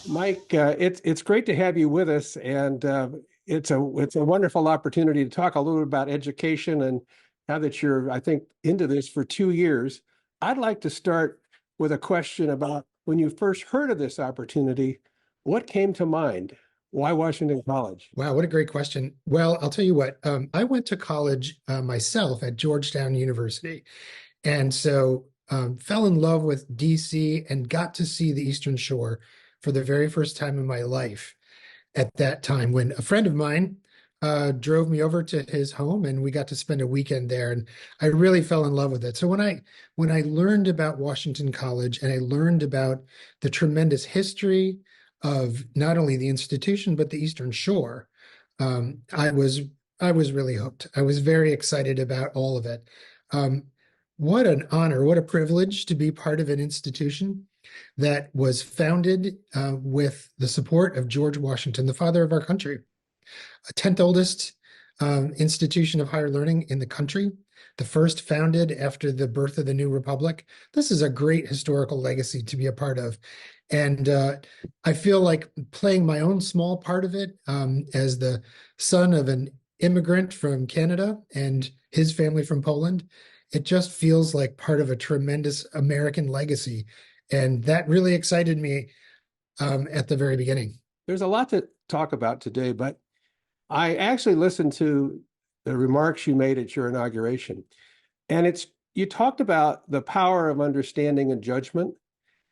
Mike, it's great to have you with us, and it's a wonderful opportunity to talk a little bit about education. And now that you're, I think, into this for 2 years, I'd like to start with a question about when you first heard of this opportunity, what came to mind? Why Washington College? Wow, what a great question. Well, I'll tell you what, I went to college myself at Georgetown University. And so fell in love with DC and got to see the Eastern Shore for the very first time in my life at that time when a friend of mine drove me over to his home and we got to spend a weekend there. And I really fell in love with it. So when I learned about Washington College and I learned about the tremendous history of not only the institution, but the Eastern Shore, I was really hooked. I was very excited about all of it. Um, what an honor, what a privilege to be part of an institution that was founded with the support of George Washington, the father of our country, a 10th oldest institution of higher learning in the country, the first founded after the birth of the new republic. This is a great historical legacy to be a part of. And I feel like playing my own small part of it as the son of an immigrant from Canada and his family from Poland. It just feels like part of a tremendous American legacy. And that really excited me at the very beginning. There's a lot to talk about today, but I actually listened to the remarks you made at your inauguration, and it's you talked about the power of understanding and judgment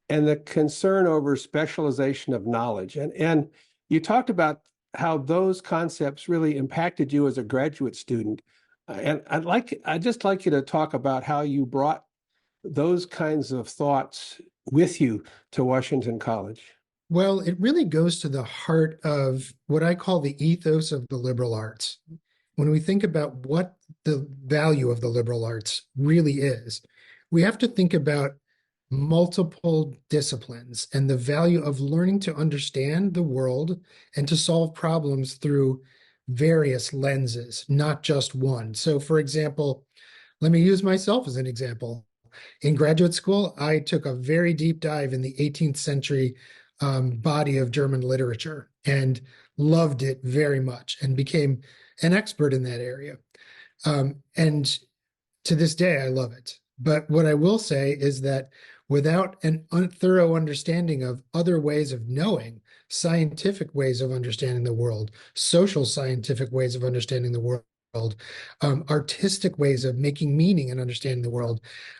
and the concern over specialization of knowledge. And you talked about how those concepts really impacted you as a graduate student. And I'd just like you to talk about how you brought those kinds of thoughts with you to Washington College. Well, it really goes to the heart of what I call the ethos of the liberal arts. When we think about what the value of the liberal arts really is, we have to think about multiple disciplines and the value of learning to understand the world and to solve problems through various lenses, not just one. So, for example, let me use myself as an example. In graduate school, I took a very deep dive in the 18th century body of German literature and loved it very much and became an expert in that area. And to this day, I love it. But what I will say is that without an thorough understanding of other ways of knowing, scientific ways of understanding the world, social scientific ways of understanding the world, artistic ways of making meaning and understanding the world,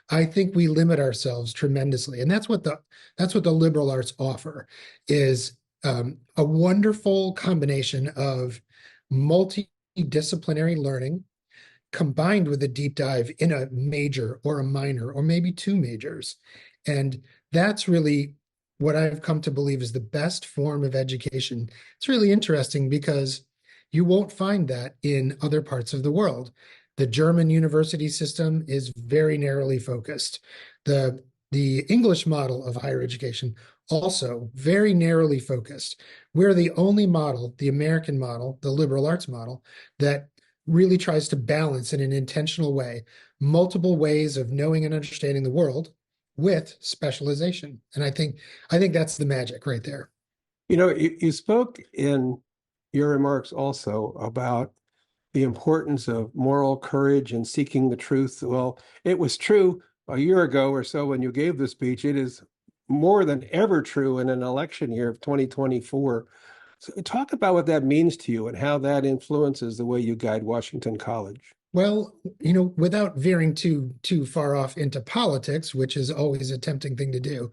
I think we limit ourselves tremendously. And that's what the liberal arts offer is a wonderful combination of multidisciplinary learning combined with a deep dive in a major or a minor or maybe two majors. And that's really what I've come to believe is the best form of education. It's really interesting because you won't find that in other parts of the world. The German university system is very narrowly focused. The English model of higher education also very narrowly focused. We're the only model, the American model, the liberal arts model, that really tries to balance in an intentional way multiple ways of knowing and understanding the world with specialization. And I think that's the magic right there. You spoke in your remarks also about the importance of moral courage and seeking the truth. Well, it was true a year ago or so when you gave the speech. It is more than ever true in an election year of 2024. So talk about what that means to you and how that influences the way you guide Washington College. Well, without veering too far off into politics, which is always a tempting thing to do,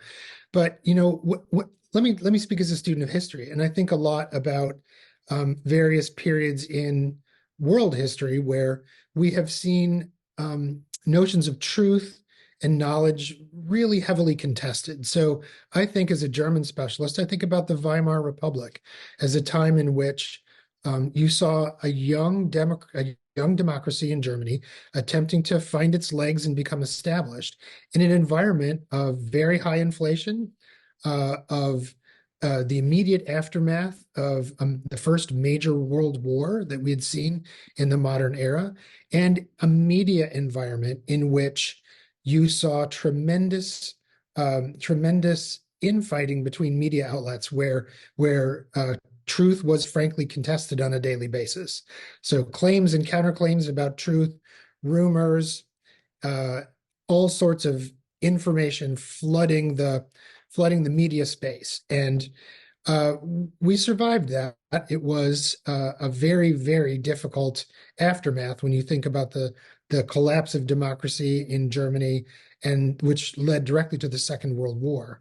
but let me speak as a student of history, and I think a lot about various periods in world history where we have seen notions of truth and knowledge really heavily contested. So I think as a German specialist, I think about the Weimar Republic as a time in which you saw a young democracy in Germany attempting to find its legs and become established in an environment of very high inflation, of the immediate aftermath of the first major world war that we had seen in the modern era, and a media environment in which you saw tremendous infighting between media outlets where truth was frankly contested on a daily basis. So claims and counterclaims about truth, rumors, uh, all sorts of information flooding the media space. And uh, we survived that. It was a very, very difficult aftermath when you think about the collapse of democracy in Germany, and which led directly to the Second World War.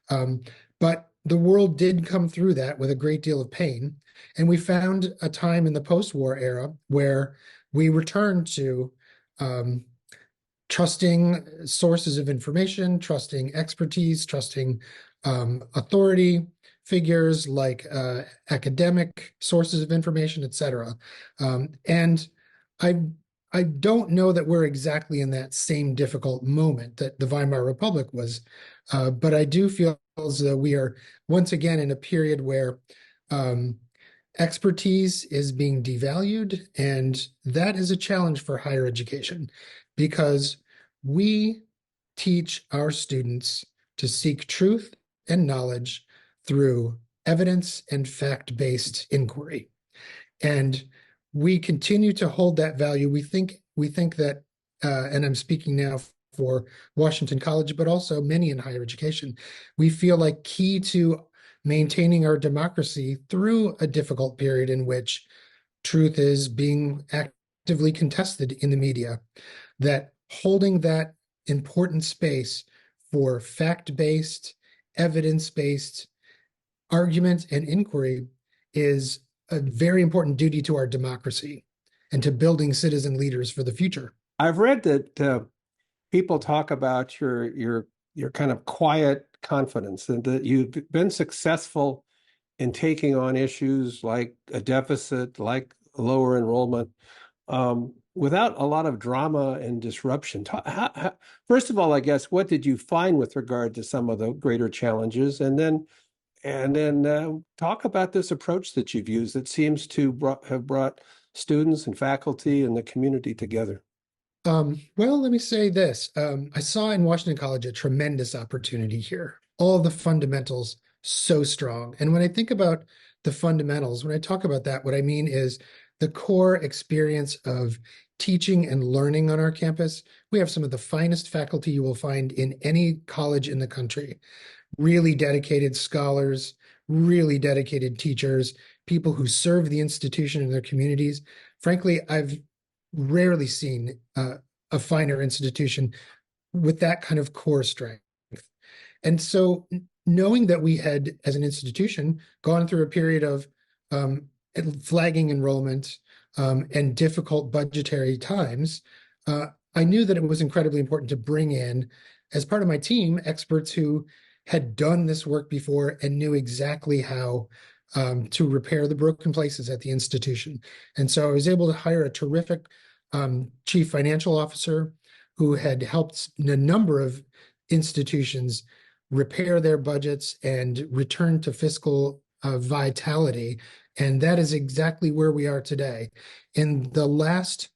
But the world did come through that with a great deal of pain, and we found a time in the post-war era where we returned to um, trusting sources of information, trusting expertise, trusting authority figures like academic sources of information, et cetera. And I I don't know that we're exactly in that same difficult moment that the Weimar Republic was, but I do feel as though we are once again in a period where um, expertise is being devalued, and that is a challenge for higher education because we teach our students to seek truth and knowledge through evidence and fact-based inquiry. And we continue to hold that value. We think that, and I'm speaking now for Washington College, but also many in higher education, we feel like key to maintaining our democracy through a difficult period in which truth is being actively contested in the media, that holding that important space for fact-based, evidence-based argument and inquiry is a very important duty to our democracy and to building citizen leaders for the future. I've read that people talk about your kind of quiet confidence and that you've been successful in taking on issues like a deficit, like lower enrollment, without a lot of drama and disruption. First of all, I guess, what did you find with regard to some of the greater challenges? And then talk about this approach that you've used that seems to have brought students and faculty and the community together. Well, let me say this. I saw in Washington College a tremendous opportunity here. All the fundamentals so strong. And when I think about the fundamentals, when I talk about that, what I mean is the core experience of teaching and learning on our campus. We have some of the finest faculty you will find in any college in the country. Really dedicated scholars, really dedicated teachers, people who serve the institution and their communities. Frankly, I've rarely seen a finer institution with that kind of core strength. And so, knowing that we had, as an institution, gone through a period of flagging enrollment and difficult budgetary times, I knew that it was incredibly important to bring in, as part of my team, experts who had done this work before and knew exactly how to repair the broken places at the institution. And so I was able to hire a terrific chief financial officer who had helped a number of institutions repair their budgets and return to fiscal vitality. And that is exactly where we are today. In the last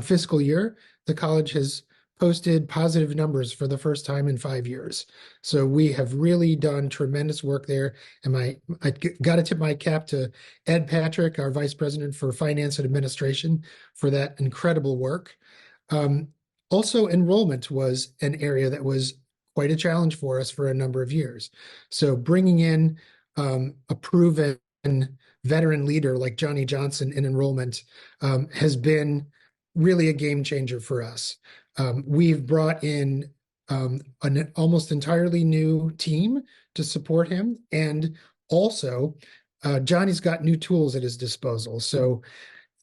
fiscal year, the college has posted positive numbers for the first time in 5 years. So we have really done tremendous work there. And I got to tip my cap to Ed Patrick, our Vice President for Finance and Administration, for that incredible work. Also, enrollment was an area that was quite a challenge for us for a number of years. So bringing in a proven veteran leader like Johnny Johnson in enrollment has been really a game changer for us. We've brought in an almost entirely new team to support him. And also, Johnny's got new tools at his disposal. So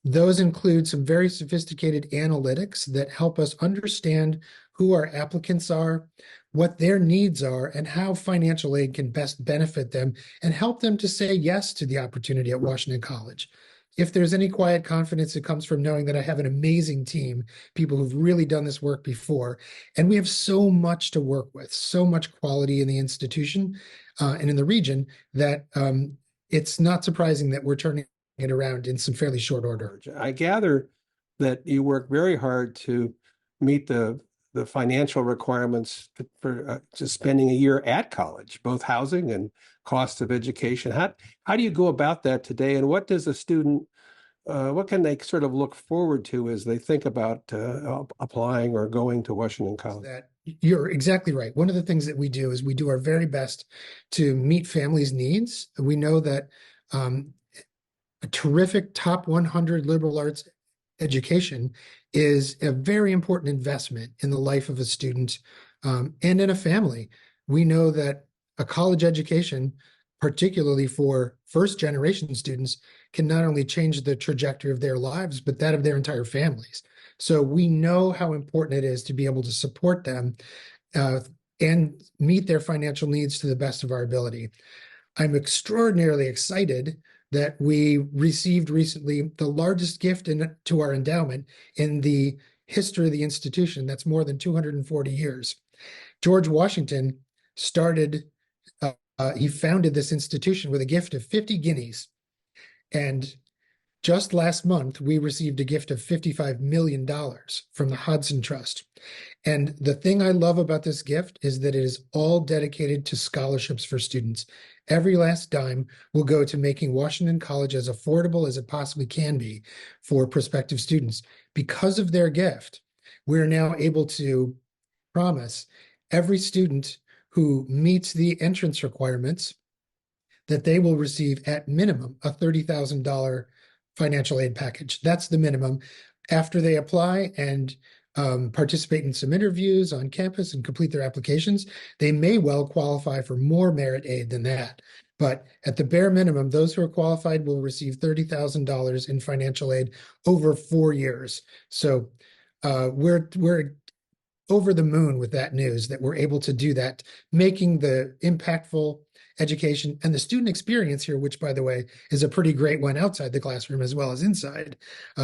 those include some very sophisticated analytics that help us understand who our applicants are, what their needs are, and how financial aid can best benefit them and help them to say yes to the opportunity at Washington College. If there's any quiet confidence, it comes from knowing that I have an amazing team, people who've really done this work before. And we have so much to work with, so much quality in the institution and in the region that it's not surprising that we're turning it around in some fairly short order. I gather that you work very hard to meet the the financial requirements for just spending a year at college, both housing and cost of education. How do you go about that today? And what does a student what can they sort of look forward to as they think about applying or going to Washington College? That you're exactly right. One of the things that we do is we do our very best to meet families' needs. We know that a terrific top 100 liberal arts education is a very important investment in the life of a student and in a family. We know that a college education, particularly for first generation students, can not only change the trajectory of their lives, but that of their entire families. So we know how important it is to be able to support them and meet their financial needs to the best of our ability. I'm extraordinarily excited that we received recently the largest gift to our endowment in the history of the institution. That's more than 240 years. George Washington he founded this institution with a gift of 50 guineas. And just last month, we received a gift of $55 million from the Hodson Trust. And the thing I love about this gift is that it is all dedicated to scholarships for students. Every last dime will go to making Washington College as affordable as it possibly can be for prospective students. Because of their gift, we're now able to promise every student who meets the entrance requirements that they will receive at minimum a $30,000 financial aid package. That's the minimum. After they apply and participate in some interviews on campus and complete their applications, they may well qualify for more merit aid than that. But at the bare minimum, those who are qualified will receive $30,000 in financial aid over 4 years. So we're over the moon with that news that we're able to do that, making the impactful education and the student experience here, which, by the way, is a pretty great one outside the classroom as well as inside,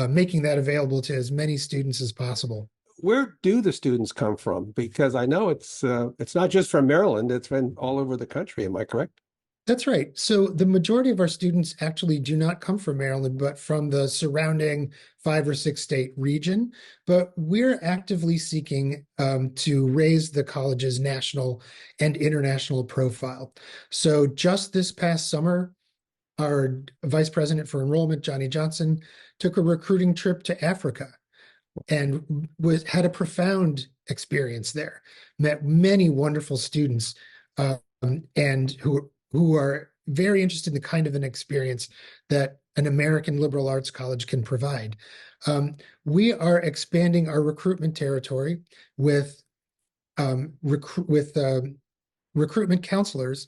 making that available to as many students as possible. Where do the students come from? Because I know it's not just from Maryland, it's been all over the country. Am I correct? That's right. So the majority of our students actually do not come from Maryland, but from the surrounding 5 or 6 state region. But we're actively seeking to raise the college's national and international profile. So just this past summer, our Vice President for Enrollment, Johnny Johnson, took a recruiting trip to Africa and had a profound experience there. Met many wonderful students and who are very interested in the kind of an experience that an American liberal arts college can provide. We are expanding our recruitment territory with recruitment counselors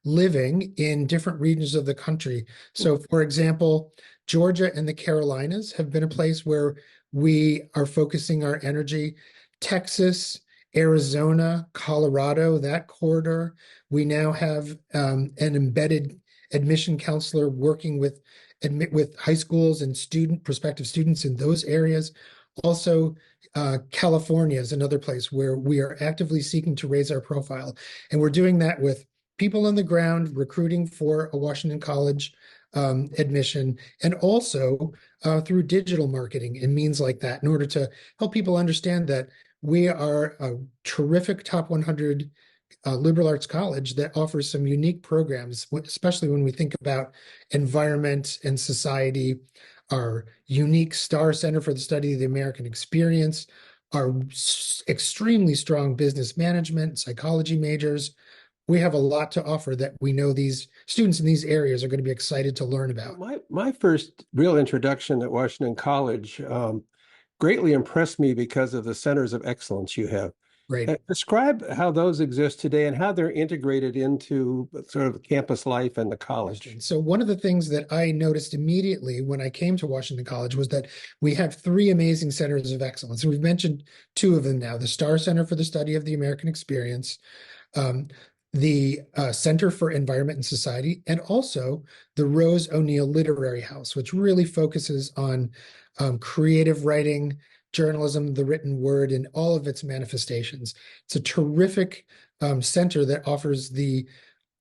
living in different regions of the country. So, for example, Georgia and the Carolinas have been a place where we are focusing our energy. Texas, Arizona, Colorado, that corridor. We now have an embedded admission counselor working with high schools and prospective students in those areas. Also, California is another place where we are actively seeking to raise our profile. And we're doing that with people on the ground recruiting for a Washington College admission, and also through digital marketing and means like that in order to help people understand that we are a terrific top 100 liberal arts college that offers some unique programs, especially when we think about environment and society, our unique STAR Center for the Study of the American Experience, our extremely strong business management, psychology majors. We have a lot to offer that we know these students in these areas are going to be excited to learn about. My first real introduction at Washington College greatly impressed me because of the centers of excellence you have. Right. Describe how those exist today and how they're integrated into sort of campus life and the college. So one of the things that I noticed immediately when I came to Washington College was that we have 3 amazing centers of excellence. And we've mentioned 2 of them now, the STAR Center for the Study of the American Experience, the Center for Environment and Society, and also the Rose O'Neill Literary House, which really focuses on creative writing, journalism, the written word, and all of its manifestations. It's a terrific center that offers the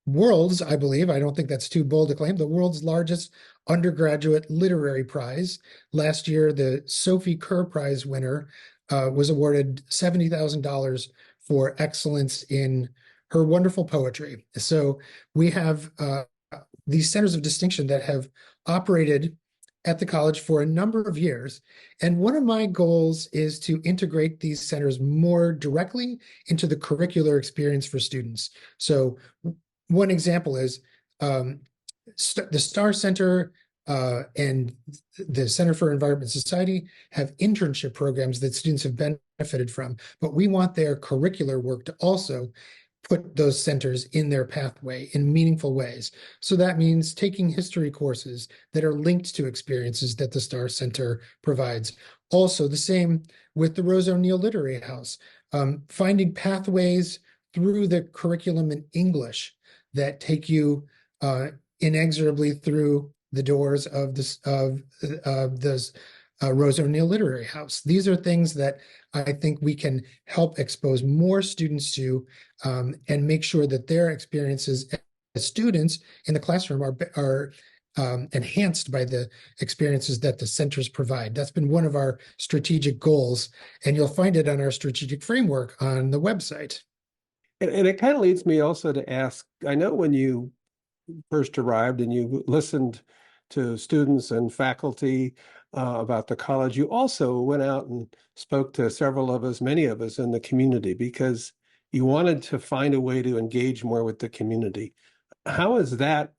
world's, I believe, I don't think that's too bold a claim, the world's largest undergraduate literary prize. Last year, the Sophie Kerr Prize winner was awarded $70,000 for excellence in her wonderful poetry. So we have these centers of distinction that have operated at the college for a number of years. And one of my goals is to integrate these centers more directly into the curricular experience for students. So one example is the Star Center and the Center for Environment and Society have internship programs that students have benefited from, but we want their curricular work to also put those centers in their pathway in meaningful ways. So that means taking history courses that are linked to experiences that the Star Center provides. Also, the same with the Rose O'Neill Literary House, finding pathways through the curriculum in English that take you inexorably through the doors of this Rose O'Neill Literary House. These are things that I think we can help expose more students to, and make sure that their experiences as students in the classroom are enhanced by the experiences that the centers provide. That's been one of our strategic goals, and you'll find it on our strategic framework on the website. And it kind of leads me also to ask, I know when you first arrived and you listened to students and faculty about the college, you also went out and spoke to several of us, many of us in the community, because you wanted to find a way to engage more with the community. How is that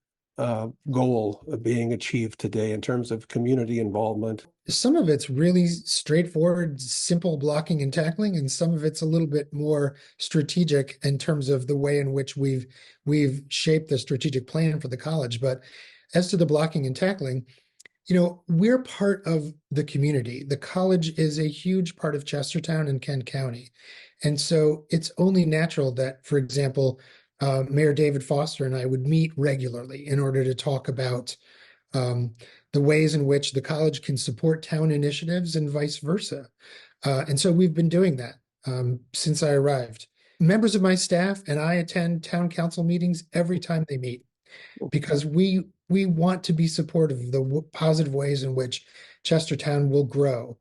goal being achieved today in terms of community involvement? Some of it's really straightforward, simple blocking and tackling, and some of it's a little bit more strategic in terms of the way in which we've shaped the strategic plan for the college. But as to the blocking and tackling, we're part of the community. The college is a huge part of Chestertown and Kent County. And so it's only natural that, for example, Mayor David Foster and I would meet regularly in order to talk about the ways in which the college can support town initiatives and vice versa. And so we've been doing that since I arrived. Members of my staff and I attend town council meetings every time they meet, because we want to be supportive of the positive ways in which Chestertown will grow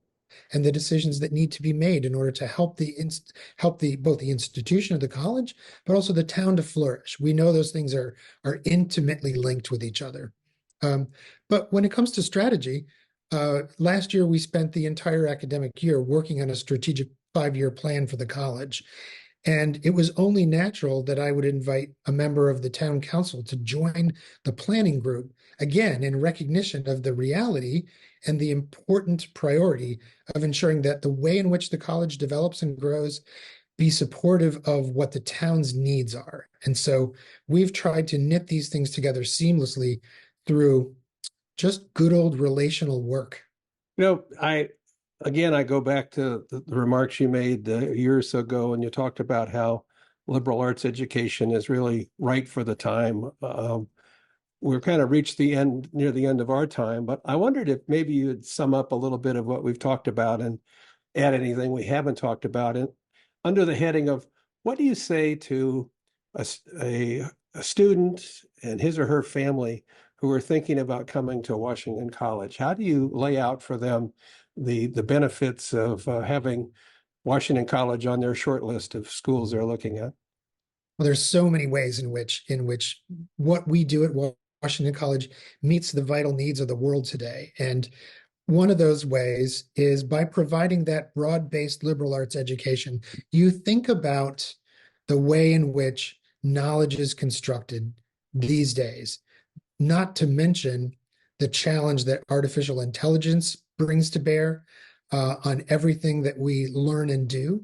and the decisions that need to be made in order to help both the institution of the college, but also the town to flourish. We know those things are intimately linked with each other. But when it comes to strategy, last year we spent the entire academic year working on a strategic 5-year plan for the college. And it was only natural that I would invite a member of the town council to join the planning group, again, in recognition of the reality and the important priority of ensuring that the way in which the college develops and grows be supportive of what the town's needs are. And so we've tried to knit these things together seamlessly through just good old relational work. I go back to the remarks you made a year or so ago, and you talked about how liberal arts education is really right for the time. We've kind of reached near the end of our time, but I wondered if maybe you'd sum up a little bit of what we've talked about and add anything we haven't talked about. And under the heading of, what do you say to a student and his or her family who are thinking about coming to Washington College? How do you lay out for them the benefits of having Washington College on their short list of schools they're looking at? Well, there's so many ways in which what we do at Washington College meets the vital needs of the world today. And one of those ways is by providing that broad-based liberal arts education. You think about the way in which knowledge is constructed these days, not to mention the challenge that artificial intelligence brings to bear on everything that we learn and do.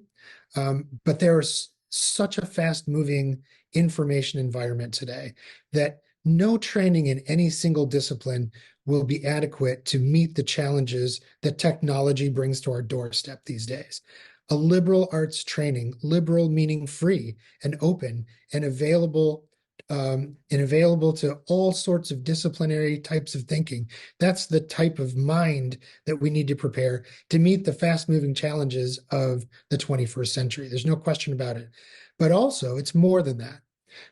But there's such a fast-moving information environment today that no training in any single discipline will be adequate to meet the challenges that technology brings to our doorstep these days. A liberal arts training, liberal meaning free and open and available to all sorts of disciplinary types of thinking. That's the type of mind that we need to prepare to meet the fast-moving challenges of the 21st century. There's no question about it. But also, it's more than that.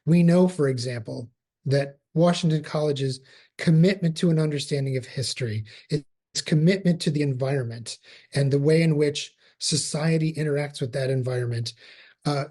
We know, for example, that Washington College's commitment to an understanding of history, its commitment to the environment, and the way in which society interacts with that environment.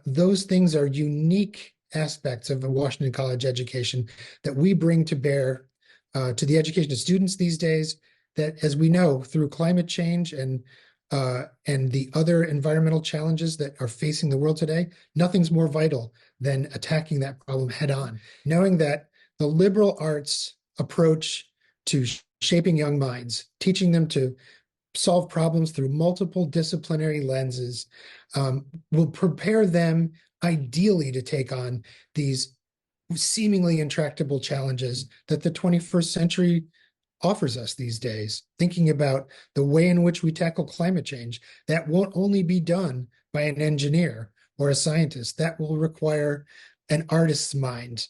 Those things are unique aspects of a Washington College education that we bring to bear to the education of students these days, that, as we know, through climate change and the other environmental challenges that are facing the world today, nothing's more vital than attacking that problem head on. Knowing that the liberal arts approach to shaping young minds, teaching them to solve problems through multiple disciplinary lenses, will prepare them ideally to take on these seemingly intractable challenges that the 21st century offers us these days. Thinking about the way in which we tackle climate change, that won't only be done by an engineer or a scientist. That will require an artist's mind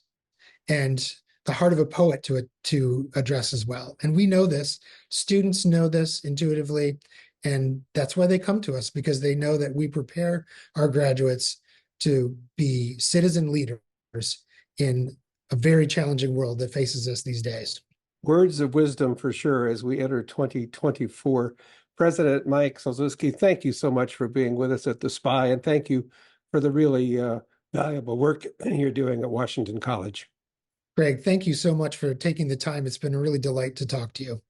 and the heart of a poet to address as well. And we know this. Students know this intuitively, and that's why they come to us, because they know that we prepare our graduates to be citizen leaders in a very challenging world that faces us these days. Words of wisdom for sure as we enter 2024. President Mike Sosulski, thank you so much for being with us at the SPI, and thank you for the really valuable work you're doing at Washington College. Greg, thank you so much for taking the time. It's been a really delight to talk to you.